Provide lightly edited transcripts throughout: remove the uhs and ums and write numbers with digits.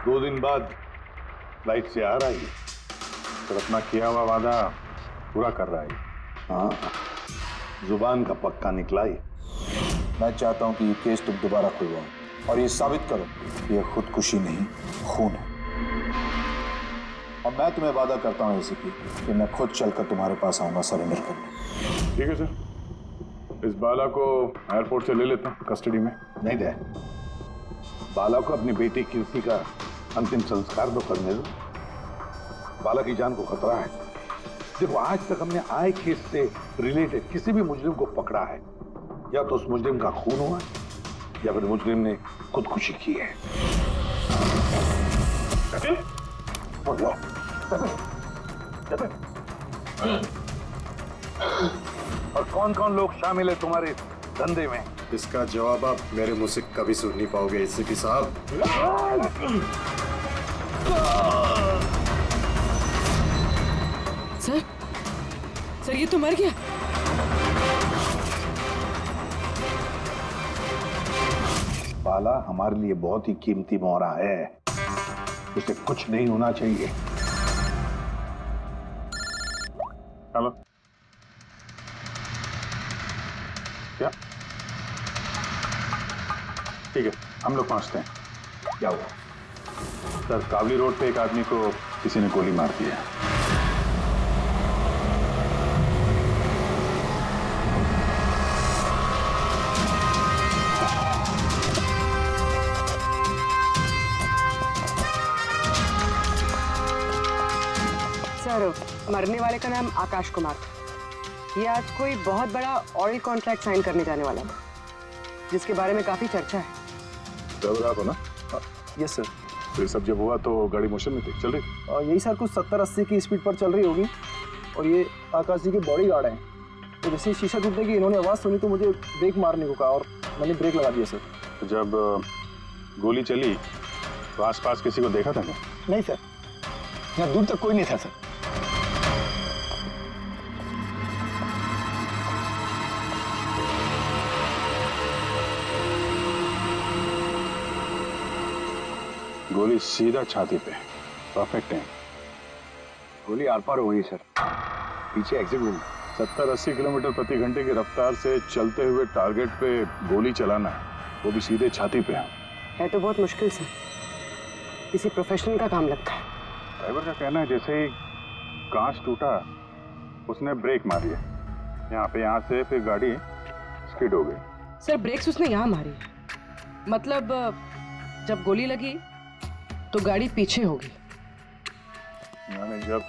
2 दिन बाद फ्लाइट से आ रहा है, फिर अपना किया हुआ वादा पूरा कर रहा है। हाँ, जुबान का पक्का निकला ही। मैं चाहता हूं कि ये केस तुम दोबारा खुलवाओ और ये साबित करो कि ये खुदकुशी नहीं, खून है। और मैं तुम्हें वादा करता हूं एसीपी कि मैं खुद चलकर तुम्हारे पास आऊंगा सरेंडर करने। ठीक है सर, इस बाला को एयरपोर्ट से ले लेता हूँ कस्टडी में। नहीं दे, बाला को अपनी बेटी कीर्ति का अंतिम संस्कार तो करने दो। बाला की जान को खतरा है। देखो, आज तक हमने आए केस से रिलेटेड किसी भी मुजरिम को पकड़ा है, या तो उस मुजरिम का खून हुआ या फिर मुजरिम ने खुदकुशी की है। और कौन कौन लोग शामिल है तुम्हारे धंधे में? इसका जवाब आप मेरे मुंह से कभी सुन नहीं पाओगे एसीपी साहब। सर ये तो मर गया। बाला हमारे लिए बहुत ही कीमती मोहरा है, उसे कुछ नहीं होना चाहिए। हेलो, क्या? ठीक है, हम लोग पहुंचते हैं। क्या हुआ? सर, कावली रोड पे एक आदमी को किसी ने गोली मार दी है। सर, मरने वाले का नाम आकाश कुमार था। ये आज कोई बहुत बड़ा ऑयल कॉन्ट्रैक्ट साइन करने जाने वाला था, जिसके बारे में काफी चर्चा है। ड्राइवर आप हो ना? Yes sir. तो ये सब जब हुआ तो गाड़ी मोशन में थी, चल रही? यही सर कुछ 70-80 की स्पीड पर चल रही होगी। और ये आकाश जी के बॉडी गार्ड हैं, तो जैसे शीशा टूटने की इन्होंने आवाज़ सुनी तो मुझे ब्रेक मारने को कहा और मैंने ब्रेक लगा दिया सर। तो जब गोली चली तो आसपास किसी को देखा था क्या? नहीं सर, यहाँ दूर तक कोई नहीं था सर। गोली सीधा छाती पे, परफेक्ट है। गोली आर पार हो गई सर, पीछे एग्जिट रूम। 70-80 किलोमीटर प्रति घंटे की रफ्तार से चलते हुए टारगेट पे गोली चलाना, वो भी सीधे छाती पे है तो बहुत मुश्किल सर, किसी प्रोफेशनल का काम लगता है। ड्राइवर का कहना है जैसे ही कांच टूटा उसने ब्रेक मारी है यहाँ से, फिर गाड़ी स्किड हो गई। सर, ब्रेक्स उसने यहाँ मारी, मतलब जब गोली लगी तो गाड़ी पीछे होगी। यानी जब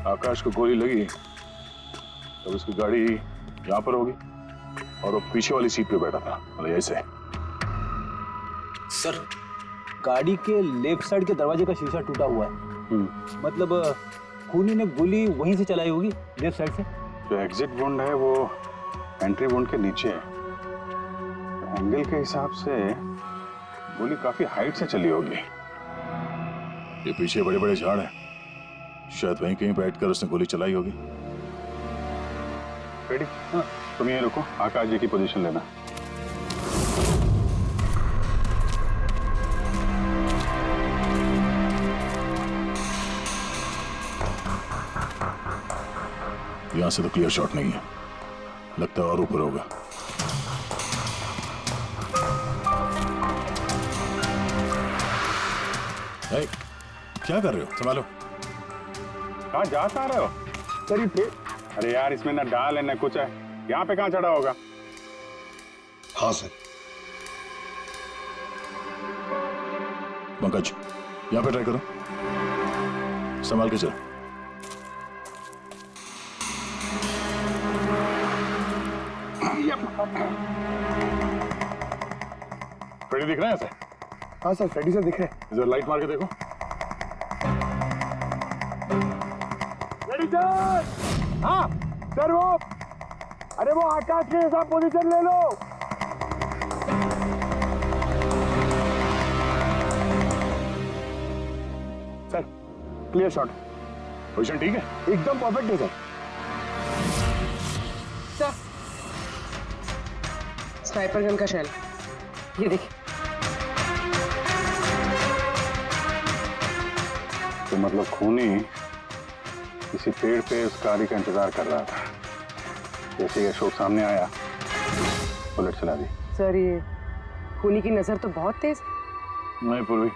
आकाश को गोली लगी तब उसकी गाड़ी यहाँ पर होगी और वो पीछे वाली सीट पे बैठा था, मतलब ऐसे। सर, गाड़ी के लेफ्ट साइड के दरवाजे का शीशा टूटा हुआ है। मतलब खूनी ने गोली वहीं से चलाई होगी, लेफ्ट साइड से। जो एग्जिट वुंड है वो एंट्री वुंड के नीचे है, एंगल के हिसाब से गोली काफी हाइट से चली होगी। ये पीछे बड़े बड़े झाड़ हैं, शायद वहीं कहीं बैठकर उसने गोली चलाई होगी। रेडी? हाँ, तुम यहीं रुको, आकाश जी की पोजीशन लेना। यहां से तो क्लियर शॉट नहीं है, लगता है और ऊपर होगा। hey, क्या कर रहे हो? संभालो। कहाँ जा रहे हो? सर ये, अरे यार इसमें ना डाल है ना कुछ है, यहाँ पे कहाँ चढ़ा होगा? हाँ सर। पंकज, यहाँ पे ट्राई करो, संभाल के चलो। फ्रेडी दिख रहे हैं सर? हाँ सर, फ्रेडी सर दिख रहे हैं। जरा लाइट मार के देखो। Freddy sir! हाँ सर, वो अरे वो आकाश के साथ पोजीशन ले लो। Sir, clear shot. पोजीशन ठीक है? एकदम परफेक्ट है सर। सर, स्नाइपर गन का शेल, ये देखिए। मतलब खूनी किसी पेड़ पे उस गाड़ी का इंतजार कर रहा था। जैसे ही अशोक सामने आया, बुलेट चला दी। सर ये खूनी की नजर तो बहुत तेज है। नहीं पूर्वी,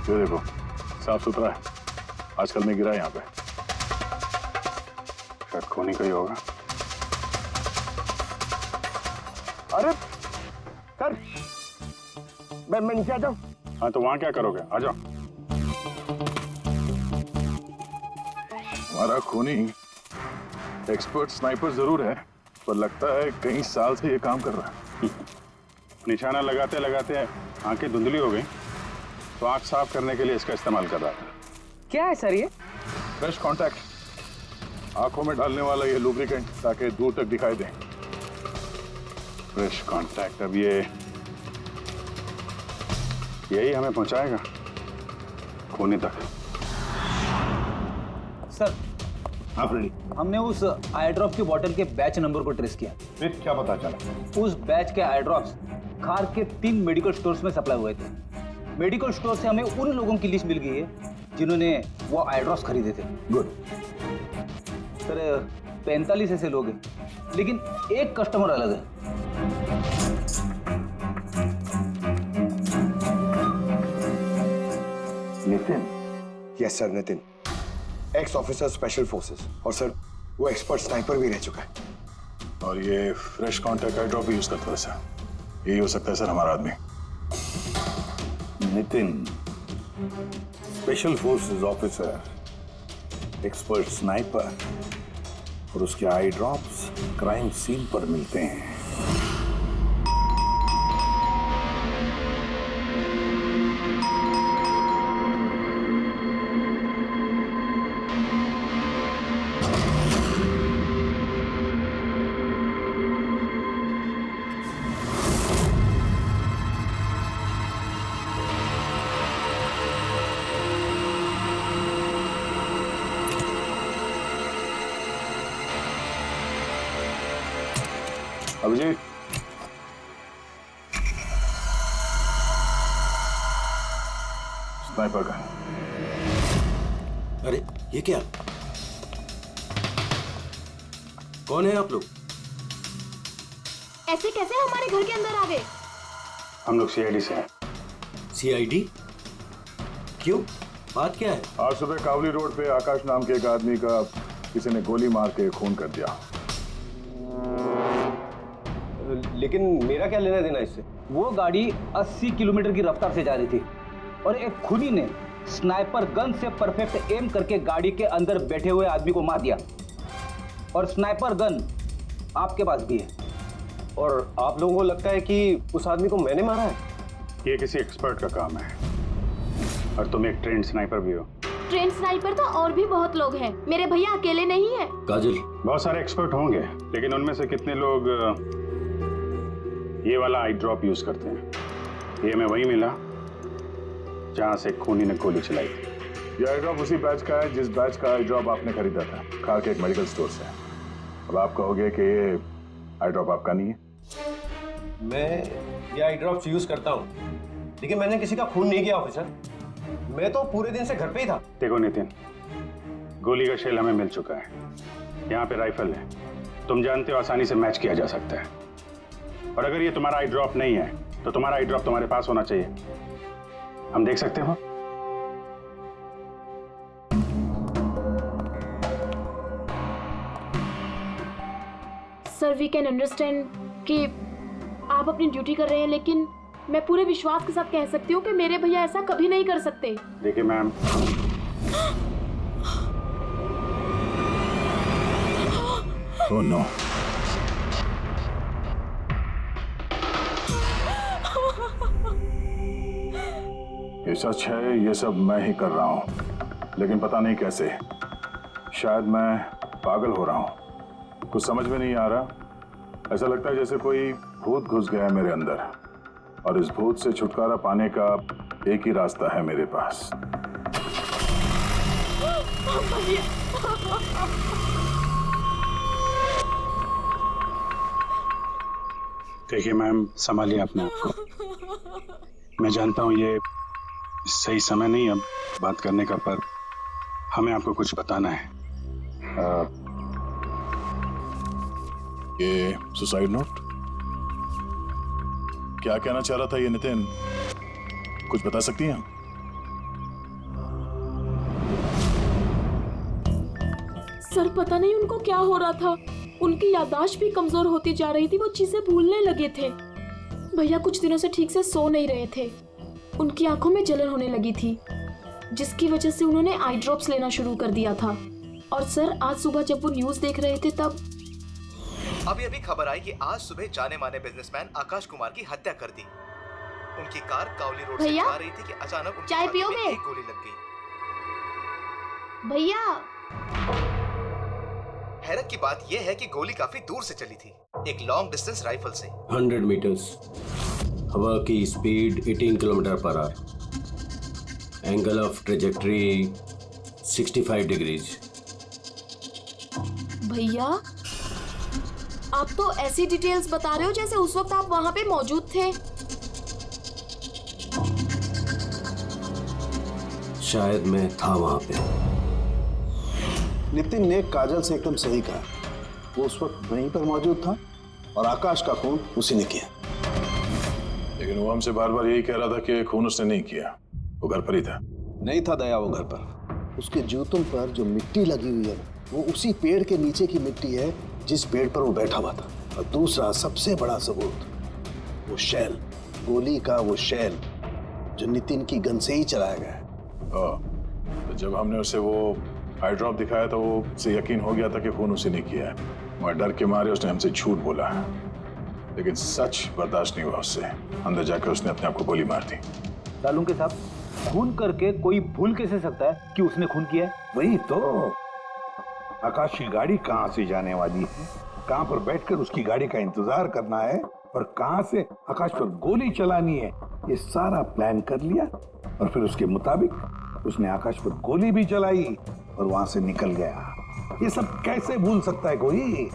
ये देखो साफ सुथरा है, आजकल में गिरा है यहाँ पे। शायद खूनी का ही होगा। अरे सर, मैं नीचे आ जाऊं? हाँ तो वहां क्या करोगे, आ जाओ। हमारा खूनी एक्सपर्ट स्नाइपर जरूर है, पर लगता है कई साल से ये काम कर रहा है। निशाना लगाते लगाते आंखें धुंधली हो गई, तो आंख साफ करने के लिए इसका इस्तेमाल कर रहा था। क्या है सर ये? फ्रेश कॉन्टैक्ट, आंखों में डालने वाला ये लुब्रिकेंट, ताकि दूर तक दिखाई दे। फ्रेश कांटेक्ट, अब यही हमें पहुंचाएगा खूनी तक। सर, हाँ फ्रेडी, हमने उस आई ड्रॉप की बोतल के बैच नंबर को ट्रेस किया। फिर क्या पता चला? उस बैच के आई ड्रॉप्स खार के 3 मेडिकल स्टोर्स में सप्लाई हुए थे। मेडिकल स्टोर से हमें उन लोगों की लिस्ट मिल गई है जिन्होंने वो आई ड्रॉप्स खरीदे थे। गुड। सर 45 ऐसे लोग हैं, लेकिन एक कस्टमर अलग है। Nitin? Yes sir, Nitin, x officer special forces, और सर वो एक्सपर्ट स्नाइपर भी रह चुका है। और ये फ्रेश कॉन्टैक्ट आई ड्रॉप भी यूज करता है सर। यही हो सकता है सर हमारा आदमी। Nitin, special forces officer, expert sniper, और उसके आई ड्रॉप्स क्राइम सीन पर मिलते हैं। अभिजीत, स्नाइपर का। अरे ये क्या? कौन है आप लोग? ऐसे कैसे हमारे घर के अंदर आ गए? हम लोग सीआईडी से हैं। सीआईडी? क्यों, बात क्या है? आज सुबह कावली रोड पे आकाश नाम के एक आदमी का किसी ने गोली मार के खून कर दिया। लेकिन मेरा क्या लेना देना इससे? वो गाड़ी 80 किलोमीटर की रफ्तार से जा रही थी और एक खूनी ने स्नाइपर गन से परफेक्ट एम करके गाड़ी के अंदर बैठे हुए आदमी को मार दिया। और स्नाइपर गन आपके पास भी है। और आप लोगों को लगता है कि उस आदमी को मैंने मारा है? ये किसी एक्सपर्ट का काम है, और तुम एक ट्रेंड स्नाइपर भी हो। ट्रेन स्नाइपर तो और भी बहुत लोग हैं, मेरे भैया अकेले नहीं है। काजल, बहुत सारे एक्सपर्ट होंगे, लेकिन उनमें से कितने लोग ये वाला आई ड्रॉप यूज करते हैं? ये हमें वही मिला जहां से खूनी ने गोली चलाई थी। ये आई ड्रॉप उसी बैच का है जिस बैच का आई ड्रॉप आपने खरीदा था खार के एक मेडिकल स्टोर से। अब आप कहोगे कि ये आई ड्रॉप आपका नहीं है। मैं ये आई ड्रॉप्स यूज करता हूँ, लेकिन मैंने किसी का खून नहीं किया ऑफिसर। मैं तो पूरे दिन से घर पे ही था। देखो नितिन, गोली का शेल हमें मिल चुका है, यहाँ पे राइफल है, तुम जानते हो आसानी से मैच किया जा सकता है। और अगर ये तुम्हारा आई ड्रॉप नहीं है तो तुम्हारा आई ड्रॉप तुम्हारे पास होना चाहिए, हम देख सकते हो। सर वी कैन अंडरस्टैंड कि आप अपनी ड्यूटी कर रहे हैं, लेकिन मैं पूरे विश्वास के साथ कह सकती हूँ कि मेरे भैया ऐसा कभी नहीं कर सकते। देखिए मैम, ओह नो, ये सच है, ये सब मैं ही कर रहा हूं, लेकिन पता नहीं कैसे। शायद मैं पागल हो रहा हूं, कुछ समझ में नहीं आ रहा। ऐसा लगता है जैसे कोई भूत घुस गया है मेरे अंदर, और इस भूत से छुटकारा पाने का एक ही रास्ता है मेरे पास। देखिए मैम, संभालिए अपने आप को। मैं जानता हूँ ये सही समय नहीं अब बात करने का, पर हमें आपको कुछ बताना है। ये सुसाइड नोट क्या कहना चाह रहा था ये नितिन, कुछ बता सकती हैं? सर पता नहीं उनको क्या हो रहा था, उनकी याददाश्त भी कमजोर होती जा रही थी, वो चीजें भूलने लगे थे। भैया कुछ दिनों से ठीक से सो नहीं रहे थे, उनकी आंखों में जलन होने लगी थी, जिसकी वजह से उन्होंने आई ड्रॉप्स लेना शुरू कर दिया था। और सर आज सुबह जब वो न्यूज देख रहे थे तब अभी अभी खबर आई कि आज सुबह जाने माने बिजनेसमैन आकाश कुमार की हत्या कर दी। उनकी कार कावली रोड से भैया, जा रही थी कि अचानक उनके चाय हाथ में पियोगे? एक गोली लग गई। भैया हैरत की बात यह है कि गोली काफी दूर से चली थी, एक लॉन्ग डिस्टेंस राइफल से। 100 मीटर्स, हवा की speed 18 kilometre per hour, angle of trajectory 65 degrees. भैया आप तो ऐसी डिटेल्स बता रहे हो जैसे उस वक्त आप वहां पे मौजूद थे। शायद मैं था वहां पे। नितिन ने काजल से एकदम सही कहा, वो उस वक्त वहीं पर मौजूद था और आकाश का खून उसी ने किया। लेकिन वो हमसे बार बार यही कह रहा था कि खून उसने नहीं किया, वो घर पर ही था। नहीं था दया वो घर पर, उसके जूतों पर जो मिट्टी लगी हुई है वो उसी पेड़ के नीचे की मिट्टी है जिस पेड़ पर वो बैठा हुआ था। और दूसरा सबसे बड़ा सबूत, वो शैल, गोली का वो शैल जो नितिन की गन से ही चलाया गया है। तो जब हमने उसे वो आई ड्रॉप दिखाया तो वो उसे यकीन हो गया था कि खून उसी ने किया है, मगर डर के मारे उसने हमसे झूठ बोला है। लेकिन सच बर्दाश्त नहीं हुआ उससे, अंदर जाकर उसने अपने आप को गोली मार दी। सालुंके साहब, खून करके कोई भूल कैसे सकता है कि उसने खून किया है? वही तो, आकाश की गाड़ी कहाँ से जाने वाली है, कहाँ पर बैठकर उसकी गाड़ी का इंतजार करना है और कहाँ से आकाश पर गोली चलानी है, ये सारा प्लान कर लिया। और फिर उसके मुताबिक उसने आकाश पर गोली भी चलाई और वहां से निकल गया। ये सब कैसे भूल सकता है कोई?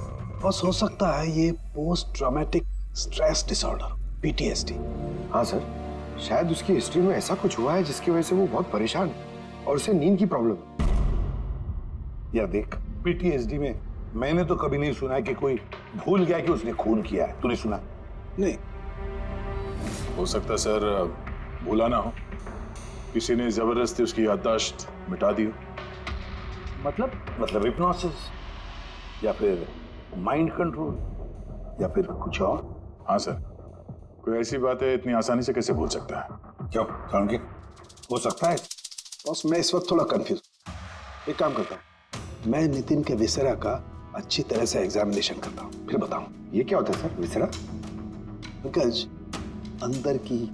बस हो सकता है ये post traumatic stress disorder, PTSD। हाँ सर, शायद उसकी हिस्ट्री में ऐसा कुछ हुआ है जिसकी वजह से वो बहुत परेशान है और उसे नींद की प्रॉब्लम है। या देख, PTSD में मैंने तो कभी नहीं सुना कि कोई भूल गया कि उसने खून किया है। तूने सुना? नहीं। हो सकता है सर भूला ना हो, किसी ने जबरदस्ती उसकी याददाश्त मिटा दी हो। मतलब हिप्नोसिस या फिर माइंड कंट्रोल या फिर कुछ और? हाँ सर, कोई ऐसी बात है इतनी आसानी से कैसे भूल सकता है? क्यों समझे? हो सकता है। बस मैं इस वक्त थोड़ा कंफ्यूज। एक काम करता हूँ, मैं नितिन के विसरा का अच्छी तरह से एग्जामिनेशन करता हूँ, फिर बताऊँ। ये क्या होता है सर, विसरा? पंकज, अंदर की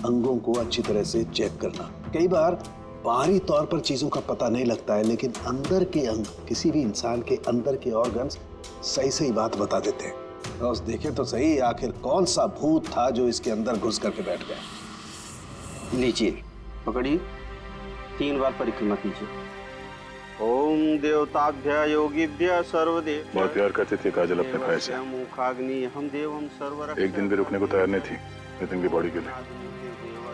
अंगों को अच्छी तरह से चेक करना। कई बार बाहरी तौर पर चीजों का पता नहीं लगता है, लेकिन अंदर के अंग, किसी भी इंसान के अंदर के ऑर्गन्स सही सही बात बता देते हैं। बस देखें तो सही, आखिर कौन सा भूत था जो इसके अंदर घुस करके बैठ गया। लीजिए, पकड़िए, 3 बार परिक्रमा कीजिए। ओम देवताभ्य योगिभ्य सर्वदेव। बहुत प्यार करती थी काजल अपने भाई से, मुखाग्नि हम देवम सर्वर। एक दिन भी रुकने को तैयार नहीं थी नितिन की बॉडी के लिए।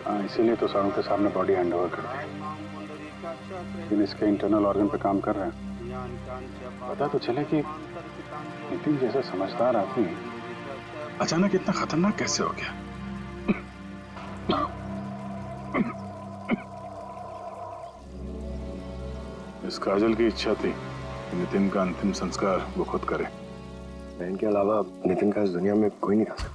हाँ, इसीलिए तो सालों के सामने बॉडी हैंड ओवर कर दी। लेकिन इसके इंटरनल ऑर्गन पे काम कर रहे हैं। पता तो चले कि नितिन जैसा समझदार आदमी अचानक इतना खतरनाक कैसे हो गया। इस काजल की इच्छा थी कि नितिन का अंतिम संस्कार वो खुद करे। बहन के अलावा नितिन का इस दुनिया में कोई नहीं कर सकता।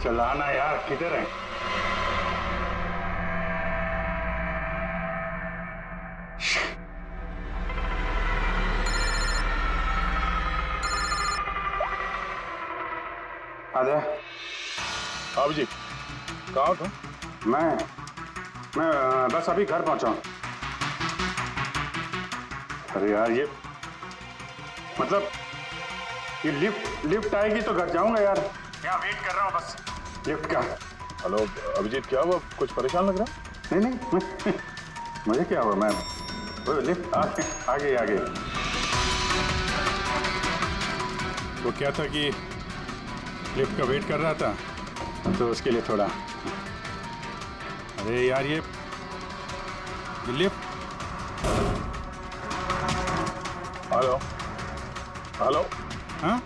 चलाना यार, किधर है? आजा। अभिजीत, कहाँ हो तुम? मैं बस अभी घर पहुंचा हूं। अरे यार, ये मतलब ये लिफ्ट आएगी तो घर जाऊंगा यार। यहाँ वेट कर रहा हूँ बस लिफ्ट का। हेलो अभिजीत, क्या हुआ? कुछ परेशान लग रहा? नहीं मुझे क्या हुआ? मैं वो लिफ्ट आ गई। वो क्या था कि लिफ्ट का वेट कर रहा था तो उसके लिए थोड़ा। अरे यार, ये लिफ्ट। Hello hello. हाँ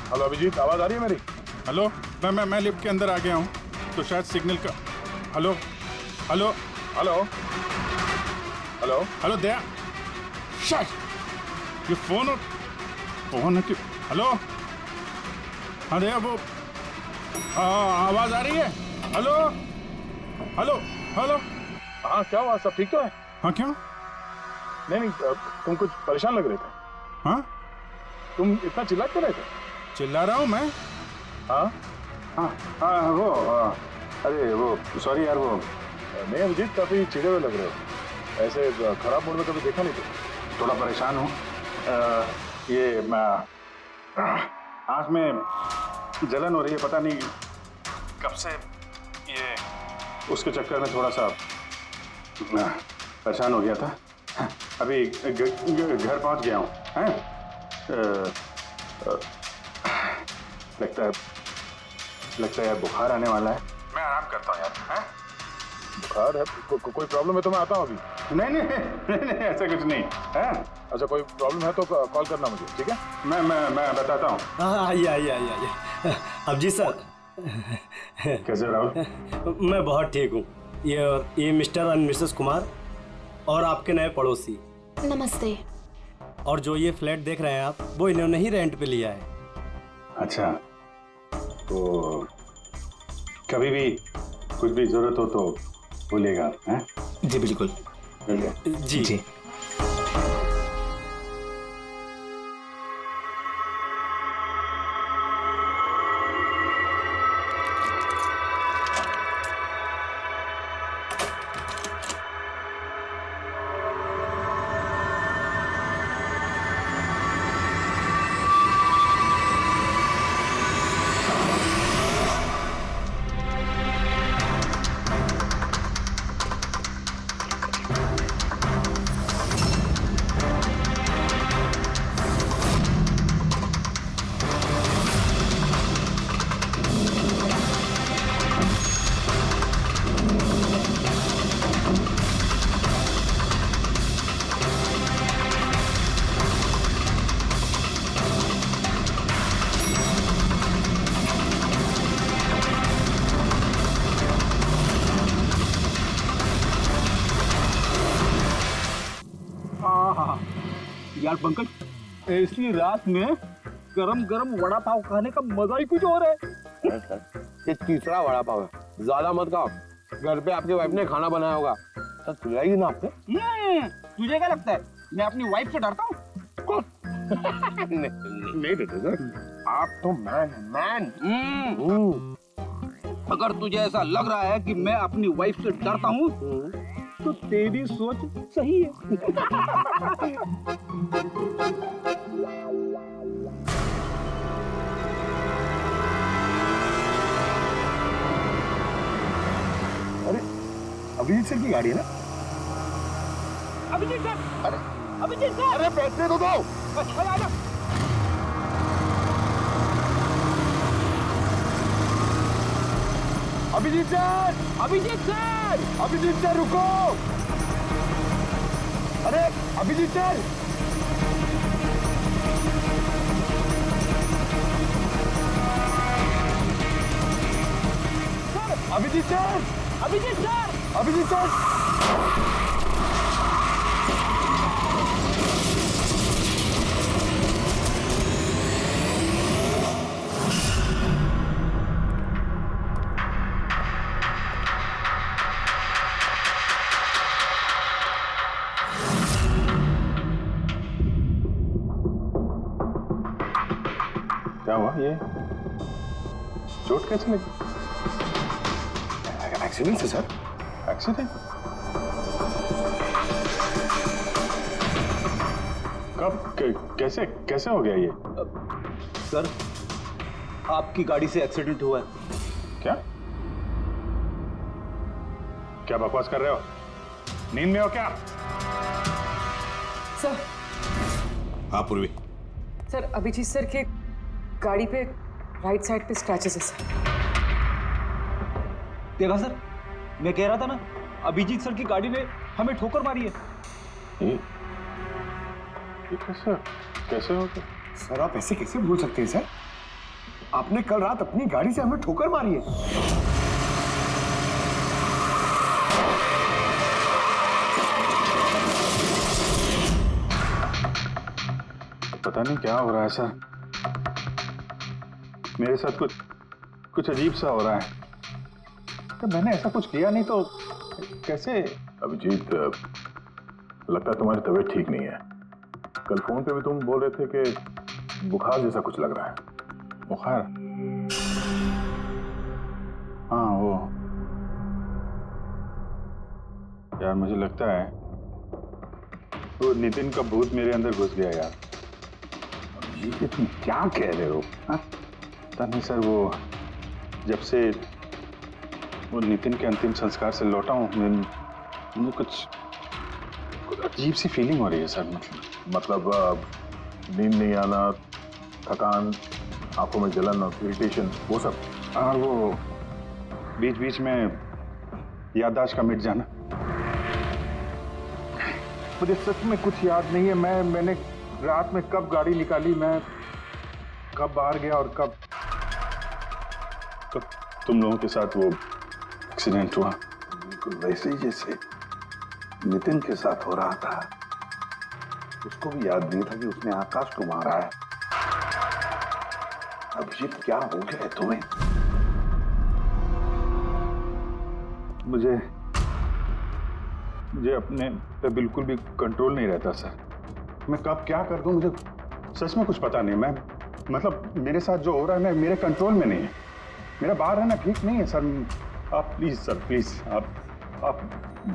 हेलो अभिजीत, आवाज आ रही है मेरी? हेलो, मैं लिफ्ट के अंदर आ गया हूँ तो शायद सिग्नल का। Hello hello hello hello hello Daya, शायद ये फोन है कि। हेलो हाँ दया, वो आवाज आ रही है? Hello hello hello. हाँ, क्या हुआ? सब ठीक तो है? हाँ क्यों? नहीं, तुम कुछ परेशान लग रहे थे। हाँ, तुम इतना चिल्ला क्यों रहे थे? चिल्ला रहा हूँ मैं? हाँ वो अरे वो सॉरी यार, वो नहीं अभिजीत, काफी चिढ़े हुए लग रहे हो। ऐसे खराब मूड में कभी देखा नहीं था। थोड़ा परेशान हूँ। ये आँख में जलन हो रही है, पता नहीं कब से। ये उसके चक्कर में थोड़ा सा परेशान हो गया था। अभी घर पहुँच गया हूँ। लगता है यार बुखार आने वाला है। मैं आराम करता हूँ यार। बुखार है? कोई प्रॉब्लम है तो मैं आता हूँ अभी। नहीं ऐसा कुछ नहीं है। अच्छा, कोई प्रॉब्लम है तो कॉल करना मुझे, ठीक है? मैं बताता हूँ। आइए। अब जी सर, कैसे राहुल? मैं बहुत ठीक हूँ। ये मिस्टर एंड मिसेस कुमार और आपके नए पड़ोसी। नमस्ते। और जो ये फ्लैट देख रहे हैं आप, वो इन्होंने ही रेंट पे लिया है। अच्छा, तो कभी भी कुछ भी जरूरत हो तो बोलिएगा। हैं? जी बिल्कुल। जी। यार पंकज, ऐसी रात में गरम गरम वड़ा पाव खाने का मजा ही कुछ और है। ये तीसरा वड़ा पाव है, ज्यादा मत खाओ। घर पे आपकी वाइफ ने खाना बनाया होगा तो खिलाएगी ना आपको। तुझे क्या लगता है मैं अपनी वाइफ से डरता हूँ? नहीं देते सर, आप तो मैन। अगर तुझे ऐसा लग रहा है कि मैं अपनी वाइफ से डरता हूँ तो तेरी सोच सही है। अरे अभिजीत सर की गाड़ी है ना? अभिजीत सर, अभिजीत सर, अरे पैसे तो दो। अभिजीत सर, अभिजीत सर रुको। अरे Abhijeet sir, Abhijeet sir, Abhijeet sir. बताओ ये चोट कैसे लगी? एक्सीडेंट से सर। एक्सीडेंट? कब कैसे कैसे हो गया ये? सर, आपकी गाड़ी से एक्सीडेंट हुआ है। क्या क्या बकवास कर रहे हो? नींद में हो क्या? सर। हाँ पूर्वी। सर, अभिजीत सर के गाड़ी पे राइट साइड पे स्क्रैचेस है सर। देखा सर, मैं कह रहा था ना, अभिजीत सर की गाड़ी ने हमें ठोकर मारी है। ये कैसे कैसे हो गया? सर आप ऐसे कैसे भूल सकते हैं सर? आपने कल रात अपनी गाड़ी से हमें ठोकर मारी है। पता नहीं क्या हो रहा है सर, मेरे साथ कुछ अजीब सा हो रहा है। तो मैंने ऐसा कुछ किया नहीं तो कैसे? अभिजीत, लगता है तुम्हारी तबीयत ठीक नहीं है। कल फोन पे भी तुम बोल रहे थे कि बुखार जैसा कुछ लग रहा है। बुखार? हाँ वो यार, मुझे लगता है वो नितिन का भूत मेरे अंदर घुस गया यार। ये तुम क्या कह रहे हो? पता नहीं सर, वो जब से वो नितिन के अंतिम संस्कार से लौटा हूँ, मुझे कुछ अजीब सी फीलिंग हो रही है सर। मतलब नींद नहीं आना, थकान, आंखों में जलन और इरिटेशन, वो सब? और वो बीच बीच में याददाश्त का मिट जाना। मुझे सच में कुछ याद नहीं है। मैंने रात में कब गाड़ी निकाली, मैं कब बाहर गया और कब तुम लोगों के साथ वो एक्सीडेंट हुआ। बिल्कुल वैसे ही जैसे नितिन के साथ हो रहा था। उसको भी याद नहीं था कि उसने आकाश को मारा है। अभिजीत, क्या हो गया है तुम्हें? मुझे अपने पे बिल्कुल भी कंट्रोल नहीं रहता सर। मैं कब क्या कर दूं, मुझे सच में कुछ पता नहीं। मैं मतलब मेरे साथ जो हो रहा है, मैं मेरे कंट्रोल में नहीं है। मेरा बाहर रहना ठीक नहीं है सर। आप प्लीज सर, प्लीज आप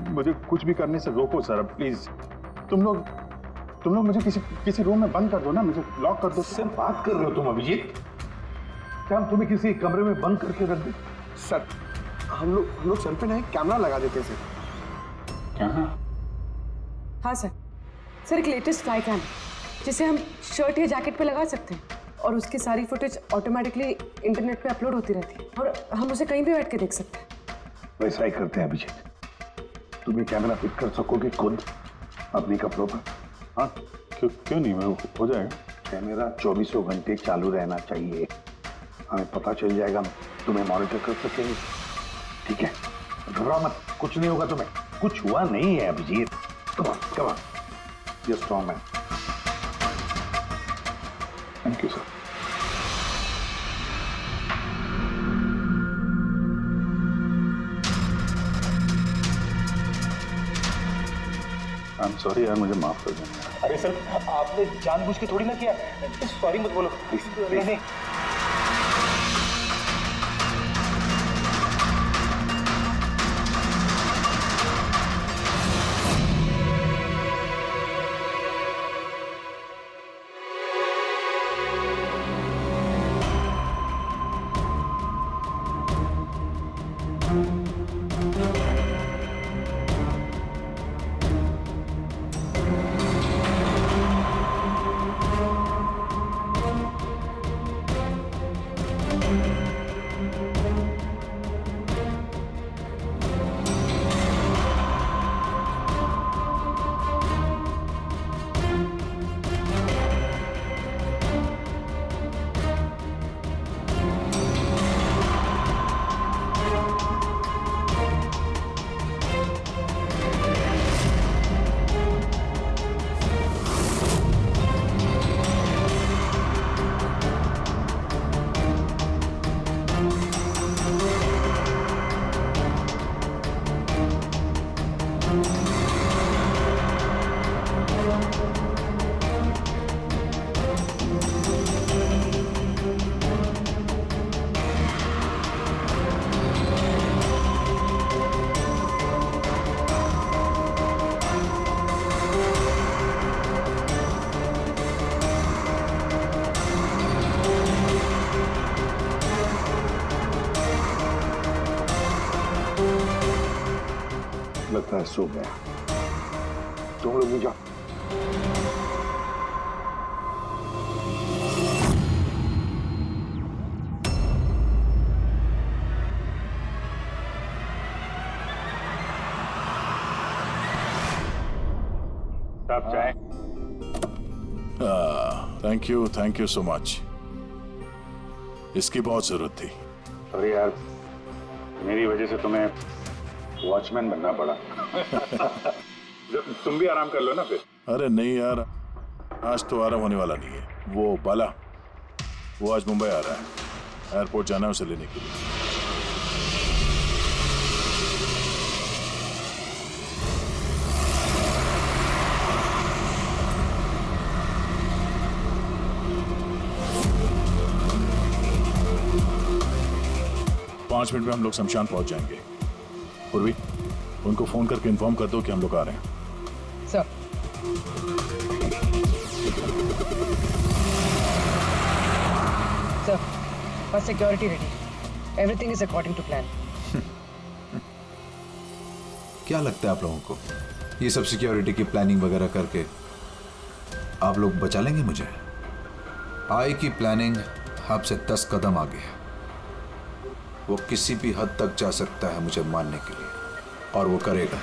मुझे कुछ भी करने से रोको सर, प्लीज। तुम लोग मुझे किसी रूम में बंद कर दो ना, मुझे लॉक कर दो। सर बात कर रहे हो तुम अभिजीत? क्या हम तुम्हें किसी कमरे में बंद करके रख दे? सर हम लोग सर पे ना एक कैमरा लगा देते सर। क्या? हाँ सर, एक लेटेस्ट फ्लाई कैम जिसे हम शर्ट या जैकेट पे लगा सकते हैं और उसकी सारी फुटेज ऑटोमेटिकली इंटरनेट पे अपलोड होती रहती है और हम उसे कहीं भी बैठ के देख सकते हैं। वैसा ही करते हैं अभिजीत। तुम ये कैमरा फिट कर सकोगे खुद अपने कपड़ों पर? हाँ, क्यों नहीं, हो जाएगा। कैमरा 24 घंटे चालू रहना चाहिए। हमें पता चल जाएगा, तुम्हें मॉनिटर कर सकेंगे। ठीक है, घबराओ मत, कुछ नहीं होगा तुम्हें। कुछ हुआ नहीं है Abhijeet. Come on, you strong man. Thank you sir. I am sorry यार, मुझे माफ कर देना। अरे सर, आपने जानबूझ के थोड़ी ना किया। सॉरी मत बोलो। नहीं। लगता है सो गया। तुम लोग भी जाओ। आप चाय। Thank you so much. इसकी बहुत जरूरत थी। अरे यार, मेरी वजह से तुम्हें वॉचमैन बनना पड़ा। तुम भी आराम कर लो ना फिर। अरे नहीं यार, आज तो आराम होने वाला नहीं है। वो बाला, वो आज मुंबई आ रहा है, एयरपोर्ट जाना है उसे लेने के लिए। 5 मिनट में हम लोग शमशान पहुंच जाएंगे। पूर्वी, उनको फोन करके इन्फॉर्म कर दो कि हम लोग आ रहे हैं। सर, बस security ready, everything is according to plan. क्या लगता है आप लोगों को, ये सब सिक्योरिटी की प्लानिंग वगैरह करके आप लोग बचा लेंगे मुझे? आई की प्लानिंग आपसे 10 कदम आगे है। वो किसी भी हद तक जा सकता है मुझे मारने के लिए, और वो करेगा।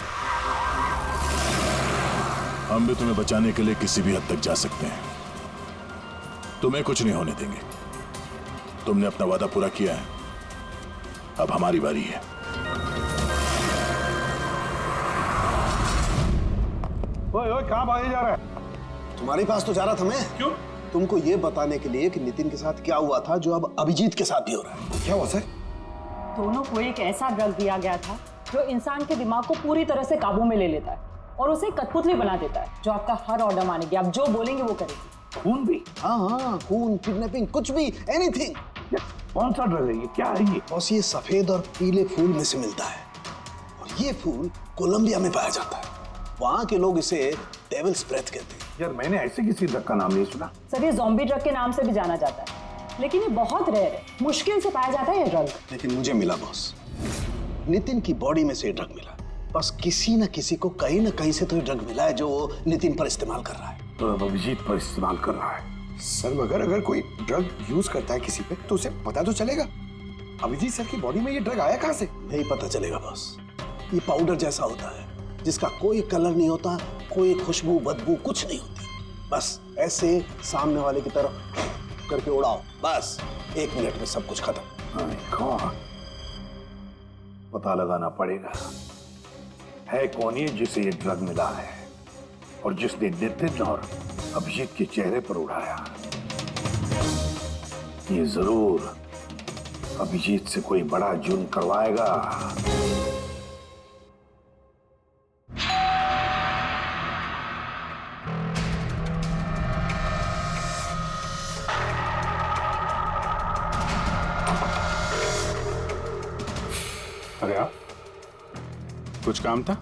हम भी तुम्हें बचाने के लिए किसी भी हद तक जा सकते हैं। तुम्हें कुछ नहीं होने देंगे। तुमने अपना वादा पूरा किया है, अब हमारी बारी है। ओए कहाँ भागे जा रहा है? तुम्हारे पास तो जा रहा था मैं। क्यों? तुमको ये बताने के लिए कि नितिन के साथ क्या हुआ था, जो अब अभिजीत के साथ भी हो रहा है। क्या हुआ सर? दोनों को एक ऐसा ड्रग दिया गया था जो इंसान के दिमाग को पूरी तरह से काबू में ले लेता है और उसे कठपुतली बना देता है, जो आपका हर ऑर्डर मानेगी। आप जो बोलेंगे वो करेगी। खून भी? हाँ, खून, किडनैपिंग, कुछ भी, एनीथिंग। कौन सा ड्रग है ये? क्या है ये? बॉस, ये सफेद और पीले फूल में से मिलता है, और ये फूल कोलंबिया में पाया जाता है। वहाँ के लोग इसे डेविल्स ब्रेथ कहते हैं। यार, मैंने ऐसे किसी ड्रग का नाम नहीं सुना। सर, ये ज़ॉम्बी ड्रग के नाम से भी जाना जाता है, लेकिन ये बहुत रेयर है, मुश्किल से पाया जाता है ये ड्रग। लेकिन मुझे मिला बॉस, नितिन की बॉडी में से ड्रग मिला। बस किसी न किसी को कहीं ना कहीं से तो ये ड्रग मिला है, जो वो नितिन पर इस्तेमाल कर रहा है। तो अब अभिजीत पर इस्तेमाल कर रहा है। सर, मगर अगर कोई ड्रग यूज करता है किसी पे, तो उसे पता तो चलेगा। अभिजीत सर की बॉडी में ये ड्रग आया कहाँ से? नहीं पता चलेगा बॉस। ये पाउडर जैसा होता है, जिसका कोई कलर नहीं होता, कोई खुशबू बदबू कुछ नहीं होती। बस ऐसे सामने वाले की तरफ करके उड़ाओ, बस 1 मिनट में सब कुछ खत्म। पता लगाना पड़ेगा है कौन ये जिसे ये ड्रग मिला है, और जिसने नितिन और अभिजीत के चेहरे पर उड़ाया। ये जरूर अभिजीत से कोई बड़ा जुर्म करवाएगा। अरे आप, कुछ काम था?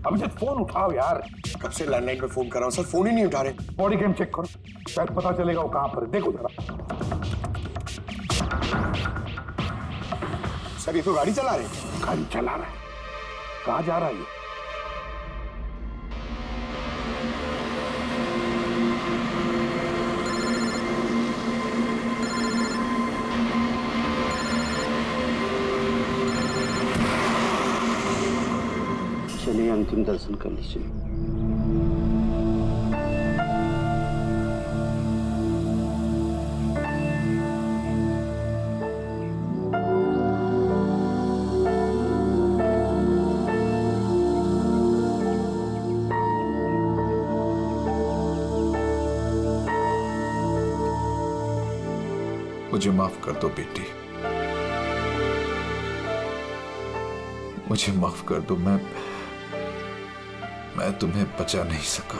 अभिजीत, फोन उठाओ यार। कब से लैंडलाइन पे फोन कर रहा हूँ सर, फोन ही नहीं उठा रहे। बॉडी कैम चेक करो, शायद पता चलेगा वो कहां पर है। देखो जरा। सर, ये तो गाड़ी चला रहे हैं। गाड़ी चला रहा है? कहां जा रहा है ये? चलिए अंतिम दर्शन कर लीजिए। मुझे माफ कर दो बेटी, मुझे माफ कर दो। मैं तुम्हें बचा नहीं सका।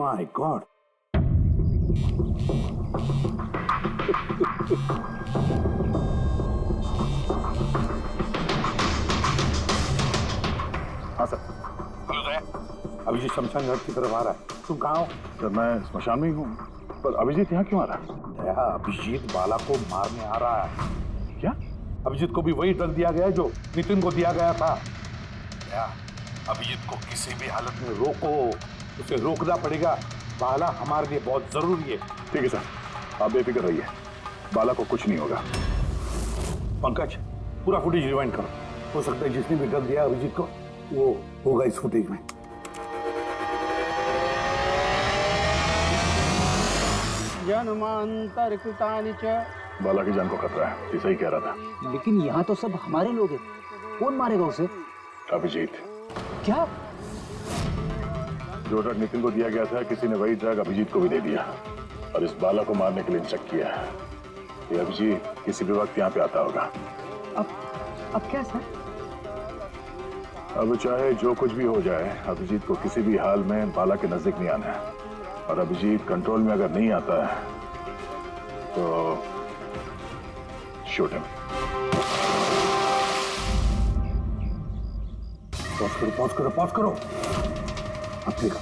My God. हाँ सर। हेलो दया, अभिजीत शमशान घाट की तरफ आ रहा है। तुम कहाँ हो? सर मैं स्मशान में ही हूँ, पर अभिजीत यहाँ क्यों आ रहा है? दया, अभिजीत बाला को मारने आ रहा है। क्या? अभिजीत को भी वही ड्रग दिया गया है जो नितिन को दिया गया था। दया, अभिजीत को किसी भी हालत में रोको, उसे रोकना पड़ेगा। बाला हमारे लिए बहुत जरूरी है। ठीक है सर, आप बेफिक्र रहिए, बाला को कुछ नहीं होगा। पंकज, पूरा फुटेज रिवाइंड करो। हो सकता है जिसने भी ड्रग दिया अभिजीत को वो होगा इस फुटेज में। जन्मांतर कृतानि च। बाला की जान को खतरा है, ये सही कह रहा था। लेकिन यहाँ तो सब हमारे लोग हैं, कौन मारेगा उसे? अभिजीत। क्या? जो ड्रग नितिन को दिया गया था, किसी ने वही ड्रग अभिजीत को भी दे दिया और इस बाला को मारने के लिए इंस्ट्रक्ट किया है। ये अभिजीत किसी भी वक्त यहाँ पे आता होगा। अब क्या सर? अब चाहे जो कुछ भी हो जाए, अभिजीत को किसी भी हाल में बाला के नजदीक नहीं आना है। और अभिजीत कंट्रोल में अगर नहीं आता है तो शूट हिम। पॉज करो, पॉज करो, पॉज करो। अब ठीक है।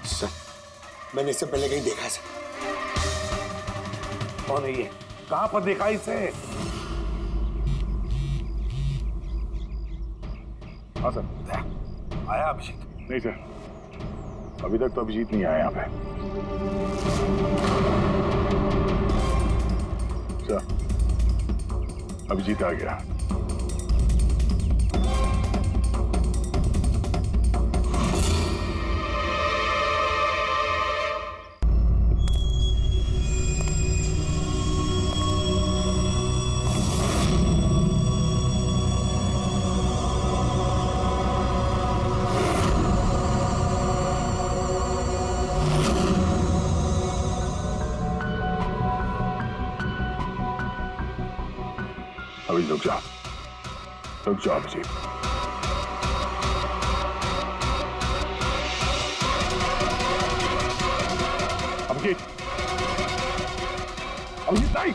सर, मैंने इससे पहले कहीं देखा है सर। कौन है ये? कहां पर देखा इसे? हाँ सर। आया अभिजीत? नहीं सर, अभी तक तो अभिजीत नहीं आया यहाँ पे। सर, अभिजीत आ गया। अभी रुक जाओ, रुक जाओ अभिजीत। अभिजीत, अभिजीत नहीं।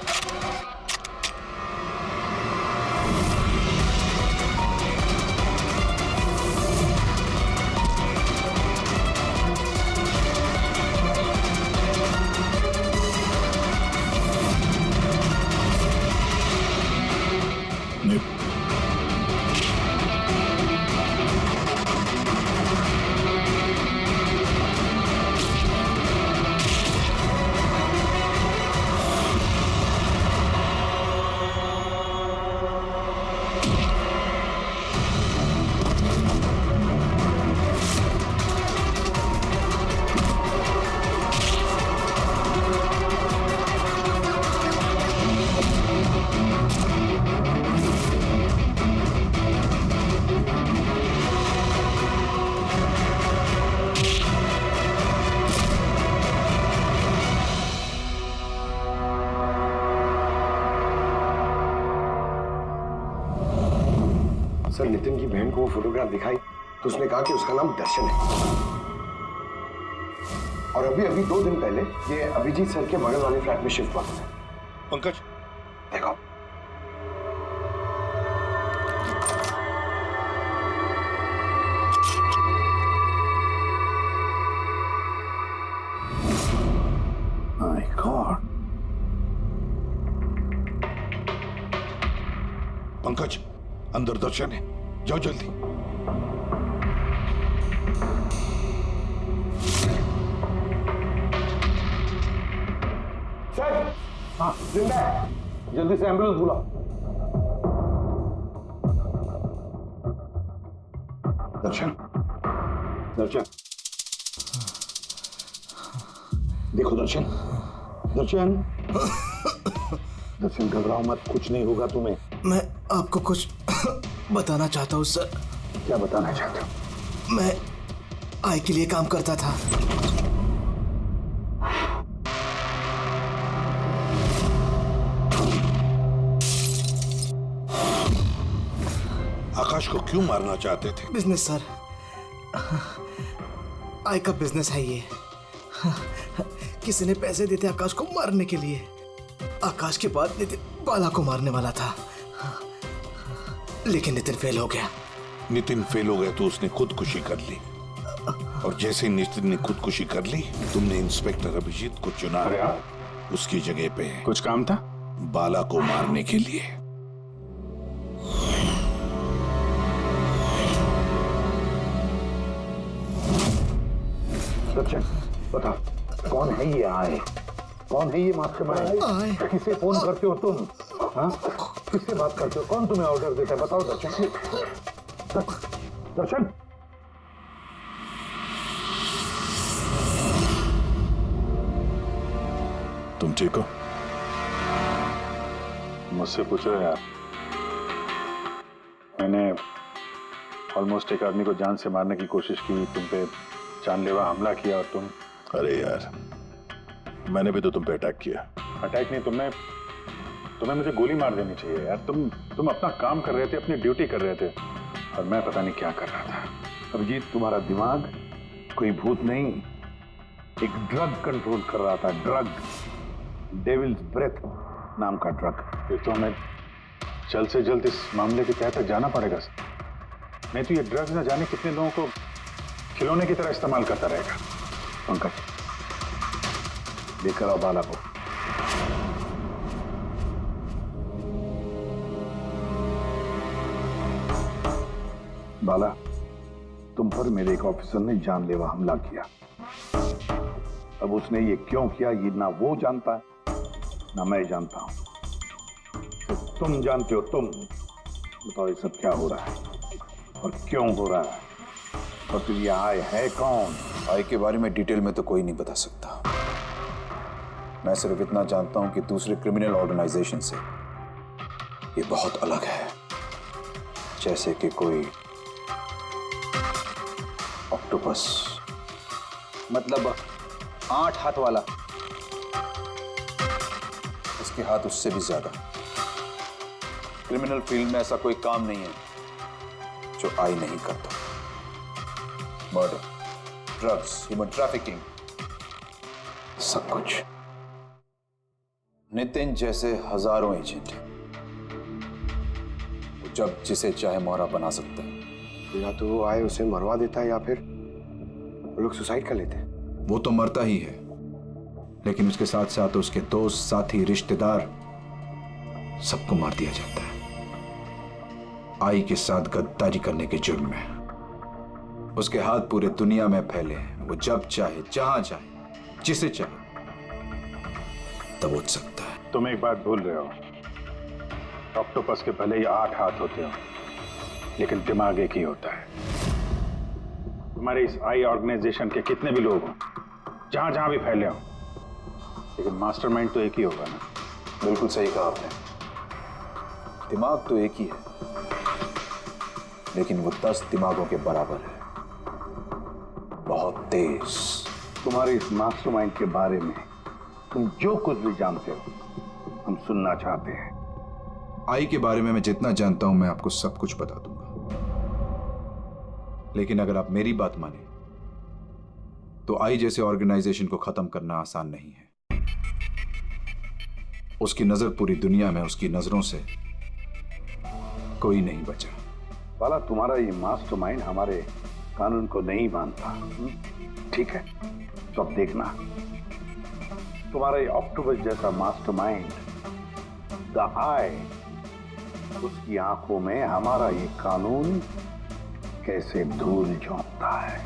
सर, नितिन की बहन को वो फोटोग्राफ दिखाई तो उसने कहा कि उसका नाम दर्शन है। और अभी अभी 2 दिन पहले ये अभिजीत सर के बगल वाले फ्लैट में शिफ्ट हुआ था। पंकज, देखो। My God. पंकज, अंदर दर्शन है, जाओ जल्दी। सर, हाँ जिंदा है, जल्दी से एम्बुलेंस बुलाओ। दर्शन, दर्शन, देखो दर्शन, दर्शन, दर्शन घबराओ मत, कुछ नहीं होगा तुम्हें। मैं आपको कुछ बताना चाहता हूँ सर। क्या बताना चाहते हो? मैं आई के लिए काम करता था। आकाश को क्यों मारना चाहते थे? बिजनेस सर, आय का बिजनेस है ये। किसी ने पैसे देते आकाश को मारने के लिए। आकाश के बाद नितिन बाला को मारने वाला था, लेकिन नितिन फेल हो गया। नितिन फेल हो गया तो उसने खुदकुशी कर ली, और जैसे नितिन ने खुदकुशी कर ली, तुमने इंस्पेक्टर अभिजीत को चुना उसकी जगह पे। कुछ काम था? बाला को मारने के लिए। बता, कौन है ये आए? कौन है ये मास्टरमाइंड? किसे फोन करते हो तुम? हाँ, किससे बात करते हो? कौन तुम्हें ऑर्डर देता है? बताओ दर्शन। दर्शन, तुम ठीक हो? मुझसे पूछ रहे यार। मैंने ऑलमोस्ट एक आदमी को जान से मारने की कोशिश की, तुम पे जानलेवा हमला किया, और तुम। अरे यार, मैंने भी तो तुम पे अटैक किया। अटैक नहीं, तुम्हें मुझे गोली मार देनी चाहिए यार। तुम अपना काम कर रहे थे, अपनी ड्यूटी कर रहे थे, और मैं पता नहीं क्या कर रहा था। अभिजीत, तुम्हारा दिमाग कोई भूत नहीं, एक ड्रग कंट्रोल कर रहा था। ड्रग, डेविल्स ब्रेथ नाम का ड्रग। फिर तो हमें जल्द से जल्द इस मामले के तहत तक जाना पड़ेगा सर। नहीं तो ये ड्रग्स न जाने कितने लोगों को खिलौने की तरह इस्तेमाल करता रहेगा। पंकज, लेकर आओ बाला को। बाला, तुम पर मेरे एक ऑफिसर ने जानलेवा हमला किया। अब उसने ये क्यों किया, ये ना वो जानता है ना मैं जानता हूं। तो तुम जानते हो। तुम बताओ ये सब क्या हो रहा है और क्यों हो रहा है, और फिर ये आय है कौन? आय के बारे में डिटेल में तो कोई नहीं बता सकता। मैं सिर्फ इतना जानता हूं कि दूसरे क्रिमिनल ऑर्गेनाइजेशन से ये बहुत अलग है। जैसे कि कोई ऑक्टोपस। मतलब 8 हाथ वाला। इसके हाथ उससे भी ज्यादा। क्रिमिनल फील्ड में ऐसा कोई काम नहीं है जो आई नहीं करता। मर्डर, ड्रग्स, ह्यूमन ट्रैफिकिंग, सब कुछ। नितिन जैसे हजारों एजेंट हैं, वो जब जिसे चाहे मोहरा बना सकता है। या तो वो आए उसे मरवा देता है, या फिर वो लोग सुसाइड कर लेते हैं। वो तो मरता ही है, लेकिन उसके साथ साथ उसके दोस्त, साथी, रिश्तेदार सबको मार दिया जाता है आई के साथ गद्दारी करने के जुर्म में। उसके हाथ पूरे दुनिया में फैले हैं। वो जब चाहे, जहां चाहे, जिसे चाहे दबोच सकता है। तुम एक बात भूल रहे हो, ऑक्टोपस के भले ही 8 हाथ होते हो, लेकिन दिमाग एक ही होता है। तुम्हारे इस आई ऑर्गेनाइजेशन के कितने भी लोग हों, जहां जहां भी फैले हो, लेकिन मास्टरमाइंड तो एक ही होगा ना। बिल्कुल सही कहा आपने। दिमाग तो एक ही है, लेकिन वो 10 दिमागों के बराबर है। बहुत तेज। तुम्हारे इस मास्टरमाइंड के बारे में तुम जो कुछ भी जानते हो, हम सुनना चाहते हैं। आई के बारे में मैं जितना जानता हूं, मैं आपको सब कुछ बता दूंगा। लेकिन अगर आप मेरी बात माने तो आई जैसे ऑर्गेनाइजेशन को खत्म करना आसान नहीं है। उसकी नजर पूरी दुनिया में, उसकी नजरों से कोई नहीं बचा। बाला, तुम्हारा ये मास्टरमाइंड हमारे कानून को नहीं मानता। ठीक है, तो अब देखना, तुम्हारा ये ऑक्टोपस जैसा मास्टरमाइंड, द आई, उसकी आंखों में हमारा ये कानून कैसे धूल झोंकता है।